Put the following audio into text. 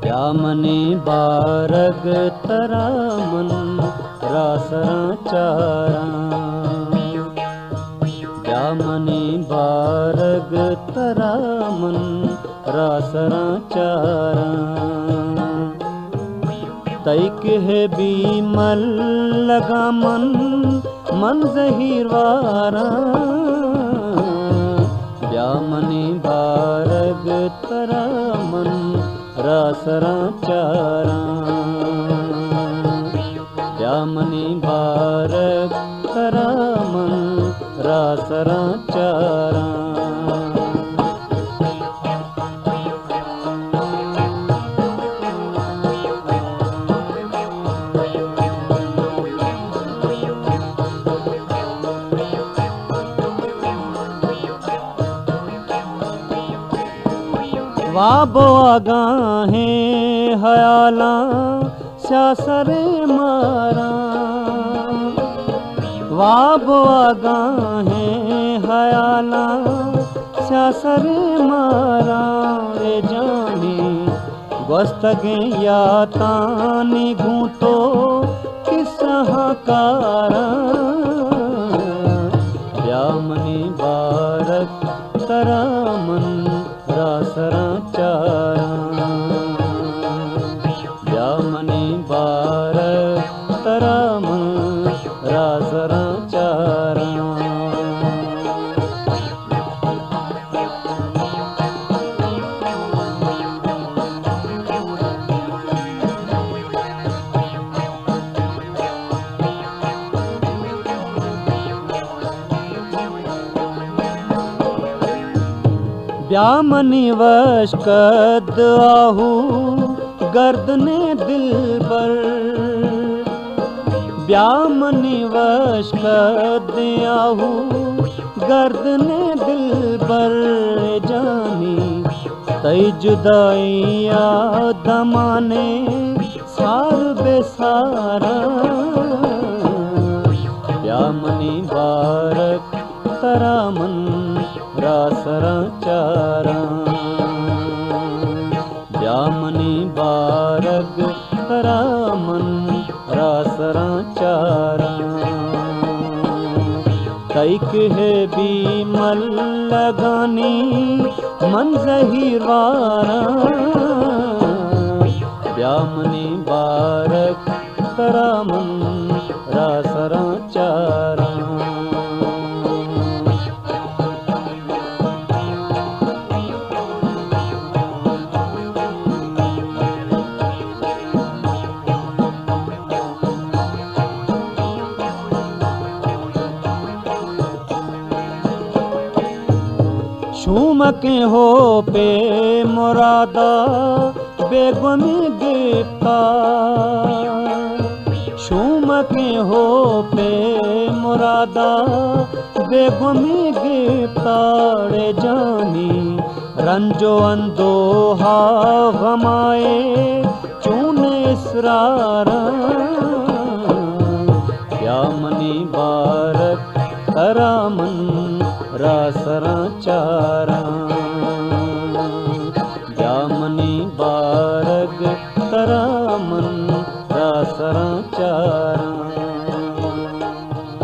यामनी बारग तरामन रासरा चारा। यामनी बारग तरामन रासरा चारा। तैक है बीमल लगा मन जहीरवारा। यामनी बारग तरामन रासरा चारा। यामनी बारग तरामन रासरा चारा। वाबो आगाहें हयाला स्यासरे मारा। वाबो आगाहें हयाला स्यासरे मारा। ए जानी गोस्तगे या तानी घूंटो किस हाकारा। यामनी बारक तरामन रासरा चारा। यामनी बारक तरामन रासरा चारा। यामनी वश कद आहू गर्दने दिल पर। यामनी वश कद आहू गर्दने दिल पर। जानी तई जुदाइया दमाने सार बेसारा। यामनी बारक तरामन रासरा चारा। यामनी बारग तरामन रासरा चारा। तैक है बीमल लगानी मन जहीरवारा। यामनी बारग तरामन रासरा चारा। झूमके हो पे मुरादा बेगमी गिरफ्तार। झूमके हो पे मुरादा बेगमी गिरफ्तार। जानी रंजो अंदोहा गमाए चूने इसरारा। यामनी बारक तरामन रासरा चारा।